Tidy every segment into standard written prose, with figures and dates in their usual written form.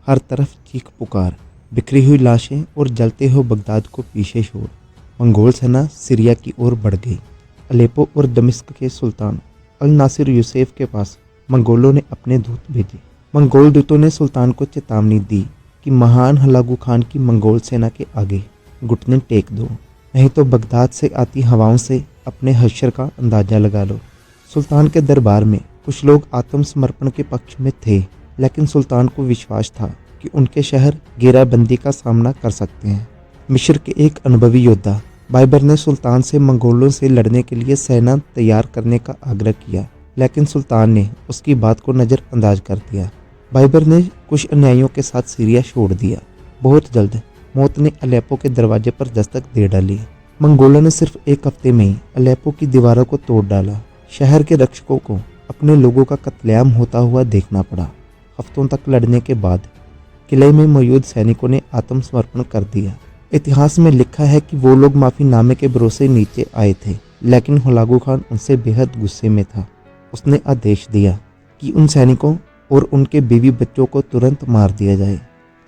हर तरफ चीख पुकार, बिखरी हुई लाशें और जलते हुए बगदाद को पीछे छोड़ मंगोल सेना सीरिया की ओर बढ़ गई। अलेप्पो और दमिश्क के सुल्तान अल नासिर यूसेफ के पास मंगोलों ने अपने दूत भेजे। मंगोल दूतों ने सुल्तान को चेतावनी दी कि महान हलागू खान की मंगोल सेना के आगे घुटने टेक दो, नहीं तो बगदाद से आती हवाओं से अपने हश्र का अंदाजा लगा लो। सुल्तान के दरबार में कुछ लोग आत्मसमर्पण के पक्ष में थे, लेकिन सुल्तान को विश्वास था कि उनके शहर घेराबंदी का सामना कर सकते हैं। मिस्र के एक अनुभवी योद्धा बाइबर ने सुल्तान से मंगोलों से लड़ने के लिए सेना तैयार करने का आग्रह किया, लेकिन सुल्तान ने उसकी बात को नज़रअंदाज कर दिया। बाइबर ने कुछ अनुयायियों के साथ सीरिया छोड़ दिया। बहुत जल्द मौत ने अलेप्पो के दरवाजे पर दस्तक दे डाली। मंगोलों ने सिर्फ एक हफ्ते में ही अलेप्पो की दीवारों को तोड़ डाला। शहर के रक्षकों को अपने लोगों का कत्लेआम होता हुआ देखना पड़ा। हफ्तों तक लड़ने के बाद किले में मौजूद सैनिकों ने आत्मसमर्पण कर दिया। इतिहास में लिखा है कि वो लोग माफीनामे के भरोसे नीचे आए थे, लेकिन हुलागू खान उनसे बेहद गुस्से में था। उसने आदेश दिया कि उन सैनिकों और उनके बीवी बच्चों को तुरंत मार दिया जाए।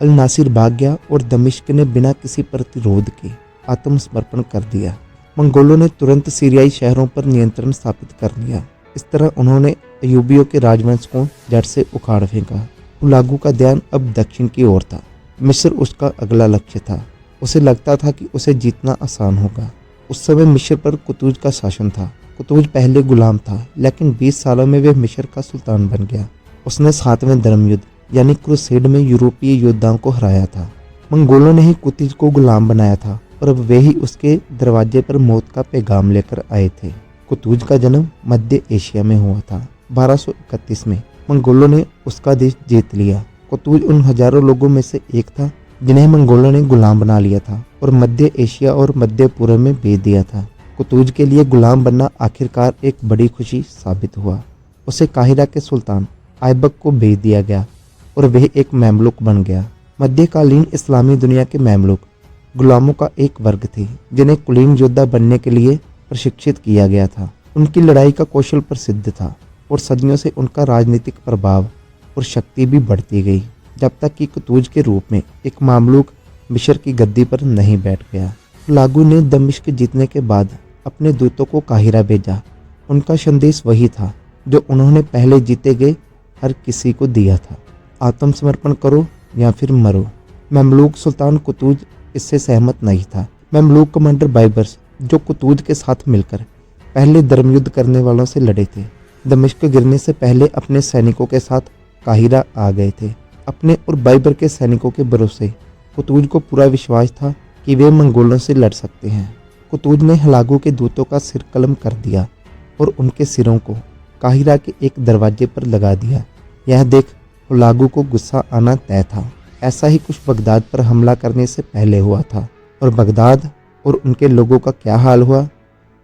अल नासिर भाग गया और दमिश्क ने बिना किसी प्रतिरोध के आत्मसमर्पण कर दिया। मंगोलों ने तुरंत सीरियाई शहरों पर नियंत्रण स्थापित कर लिया। इस तरह उन्होंने अयूबियों के राजवंश को जड़ से उखाड़ फेंका। हुलागू का ध्यान अब दक्षिण की ओर था। मिस्र उसका अगला लक्ष्य था। उसे लगता था कि उसे जीतना आसान होगा। उस समय मिस्र पर कुतुज का शासन था। कुतुज पहले गुलाम था, लेकिन 20 सालों में वह मिस्र का सुल्तान बन गया। उसने 7वें धर्मयुद्ध यानी क्रूसेड में यूरोपीय योद्धाओं को हराया था। मंगोलों ने ही कुतुज को गुलाम बनाया था और अब वे ही उसके दरवाजे पर मौत का पैगाम लेकर आए थे। कुतुज का जन्म मध्य एशिया में हुआ था। 1231 में मंगोलों ने उसका देश जीत लिया। कुतुज उन हजारों लोगों में से एक था जिन्हें मंगोलों ने गुलाम बना लिया था और मध्य एशिया और मध्य पूर्व में भेज दिया था। कुतुज के लिए गुलाम बनना आखिरकार एक बड़ी खुशी साबित हुआ। उसे काहिरा के सुल्तान ऐबक को भेज दिया गया और वह एक मैमलुक बन गया। मध्यकालीन इस्लामी दुनिया के मैमलुक गुलामों का एक वर्ग थे जिन्हें कुलीन योद्धा बनने के लिए प्रशिक्षित किया गया था। उनकी लड़ाई का कौशल प्रसिद्ध था और सदियों से उनका राजनीतिक प्रभाव और शक्ति भी बढ़ती गई, जब तक कि कुतुज के रूप में एक मामलूक मिस्र की गद्दी पर नहीं बैठ गया। हुलागू ने दमिश्क जीतने के बाद अपने दूतों को काहिरा भेजा। उनका संदेश वही था जो उन्होंने पहले जीते गए हर किसी को दिया था, आत्मसमर्पण करो या फिर मरो। ममलूक सुल्तान कुतुज इससे सहमत नहीं था। ममलूक कमांडर बाइबर्स, जो कुतुज के साथ मिलकर पहले धर्मयुद्ध करने वालों से लड़े थे, दमिश्क गिरने से पहले अपने सैनिकों के साथ काहिरा आ गए थे। अपने और बाइबर के सैनिकों के भरोसे कुतुज को पूरा विश्वास था कि वे मंगोलों से लड़ सकते हैं। कुतुज ने हुलागू के दूतों का सिर कलम कर दिया और उनके सिरों को काहिरा के एक दरवाजे पर लगा दिया। यह देख हुलागू को गुस्सा आना तय था। ऐसा ही कुछ बगदाद पर हमला करने से पहले हुआ था और बगदाद और उनके लोगों का क्या हाल हुआ,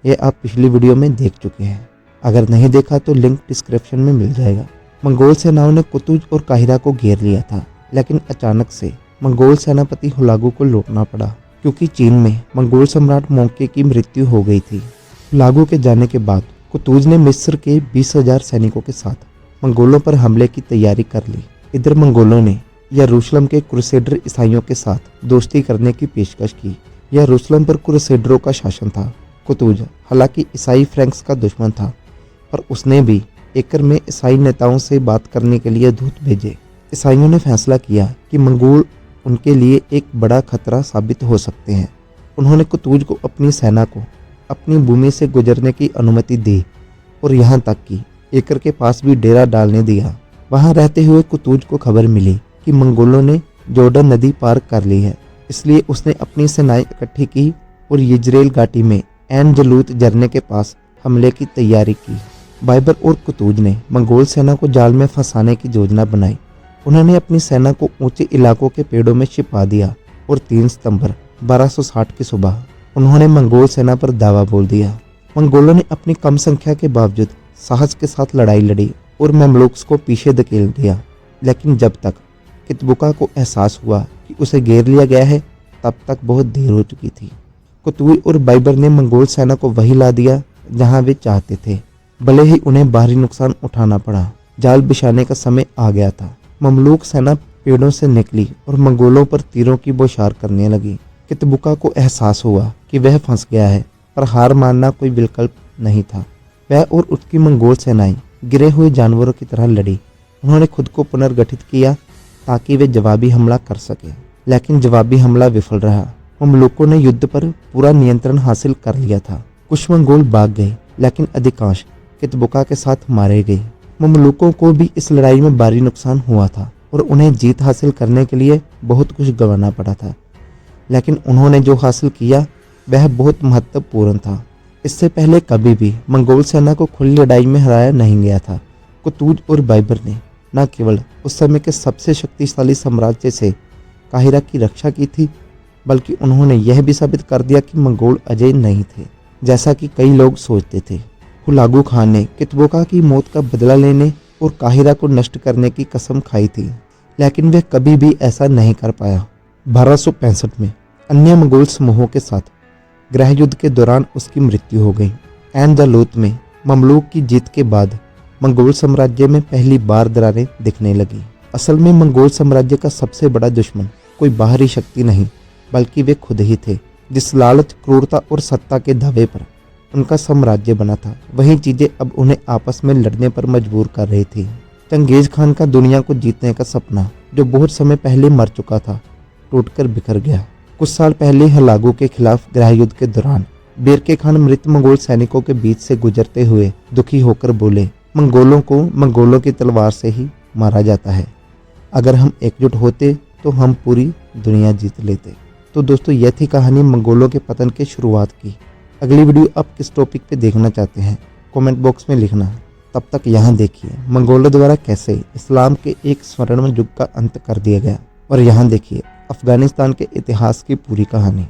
यह आप पिछली वीडियो में देख चुके हैं। अगर नहीं देखा तो लिंक डिस्क्रिप्शन में मिल जाएगा। मंगोल सेनाओं ने कुतुज और काहिरा को घेर लिया था, लेकिन अचानक से मंगोल सेनापति हुलागू को लौटना पड़ा क्योंकि चीन में मंगोल सम्राट मोंके की मृत्यु हो गई थी। हुलागू के जाने के बाद कुतुज ने मिस्र के 20,000 सैनिकों के साथ मंगोलों पर हमले की तैयारी कर ली। इधर मंगोलों ने यरूशलेम के क्रूसेडर ईसाइयों के साथ दोस्ती करने की पेशकश की। यरूशलेम पर क्रूसेडरों का शासन था। कुतुज हालांकि ईसाई फ्रैंक्स का दुश्मन था, पर उसने भी एकर में ईसाई नेताओं से बात करने के लिए दूत भेजे। ईसाइयों ने फैसला किया कि मंगोल उनके लिए एक बड़ा खतरा साबित हो सकते हैं। उन्होंने कुतुज को अपनी सेना को अपनी भूमि से गुजरने की अनुमति दी और यहाँ तक कि एकर के पास भी डेरा डालने दिया। वहाँ रहते हुए कुतुज को खबर मिली कि मंगोलों ने जॉर्डन नदी पार कर ली है, इसलिए उसने अपनी सेनाएं इकट्ठी की और यजरेल घाटी में एन जलूत झरने के पास हमले की तैयारी की। बाइबर और कुतुज ने मंगोल सेना को जाल में फंसाने की योजना बनाई। उन्होंने अपनी सेना को ऊंचे इलाकों के पेड़ों में छिपा दिया और 3 सितंबर 1260 की सुबह उन्होंने मंगोल सेना पर दावा बोल दिया। मंगोलों ने अपनी कम संख्या के बावजूद साहस के साथ लड़ाई लड़ी और ममलूक्स को पीछे धकेल दिया, लेकिन जब तक कितबुका को एहसास हुआ कि उसे घेर लिया गया है, तब तक बहुत देर हो चुकी थी। कुतुज और बाइबर ने मंगोल सेना को वही ला दिया जहां वे चाहते थे, भले ही उन्हें बाहरी नुकसान उठाना पड़ा। जाल बिछाने का समय आ गया था। ममलूक सेना पेड़ों से निकली और मंगोलों पर तीरों की बौछार करने लगी। कितबुका को एहसास हुआ कि वह फंस गया है, पर हार मानना कोई विकल्प नहीं था। वह और उसकी मंगोल सेनाएं गिरे हुए जानवरों की तरह लड़ी। उन्होंने खुद को पुनर्गठित किया ताकि वे जवाबी हमला कर सके, लेकिन जवाबी हमला विफल रहा। ममलूकों ने युद्ध पर पूरा नियंत्रण हासिल कर लिया था। कुछ मंगोल भाग गए, लेकिन अधिकांश कितबुका के साथ मारे गए। ममलूकों को भी इस लड़ाई में भारी नुकसान हुआ था और उन्हें जीत हासिल करने के लिए बहुत कुछ गंवाना पड़ा था, लेकिन उन्होंने जो हासिल किया वह बहुत महत्वपूर्ण था। इससे पहले कभी भी मंगोल सेना को खुली लड़ाई में हराया नहीं गया था। कुतुज और बाइबर ने न केवल उस समय के सबसे शक्तिशाली साम्राज्य से काहिरा की रक्षा की थी, बल्कि उन्होंने यह भी साबित कर दिया कि मंगोल अजय नहीं थे, जैसा कि कई लोग सोचते थे। हुलागु खान ने कितबुका की मौत का बदला लेने और काहिरा को नष्ट करने की कसम खाई थी, लेकिन वह कभी भी ऐसा नहीं कर पाया। 1265 में अन्य मंगोल समूहों के साथ गृह युद्ध के दौरान उसकी मृत्यु हो गई। एन जालौत में ममलूक की जीत के बाद मंगोल साम्राज्य में पहली बार दरारें दिखने लगी। असल में मंगोल साम्राज्य का सबसे बड़ा दुश्मन कोई बाहरी शक्ति नहीं, बल्कि वे खुद ही थे, जिस लालच, क्रूरता और सत्ता के दावे पर उनका साम्राज्य बना था। वही चीजें अब उन्हें आपस में लड़ने पर मजबूर कर रही थी। चंगेज खान का दुनिया को जीतने का सपना, जो बहुत समय पहले मर चुका था, टूटकर बिखर गया। कुछ साल पहले हुलागु के खिलाफ गृह युद्ध के दौरान बेरके खान मृत मंगोल सैनिकों के बीच से गुजरते हुए दुखी होकर बोले, मंगोलों को मंगोलों की तलवार से ही मारा जाता है। अगर हम एकजुट होते तो हम पूरी दुनिया जीत लेते। तो दोस्तों, यह थी कहानी मंगोलों के पतन की शुरुआत की। अगली वीडियो आप किस टॉपिक पे देखना चाहते हैं, कमेंट बॉक्स में लिखना। तब तक यहाँ देखिए मंगोलों द्वारा कैसे इस्लाम के एक स्वर्णिम युग का अंत कर दिया गया, और यहाँ देखिए अफगानिस्तान के इतिहास की पूरी कहानी।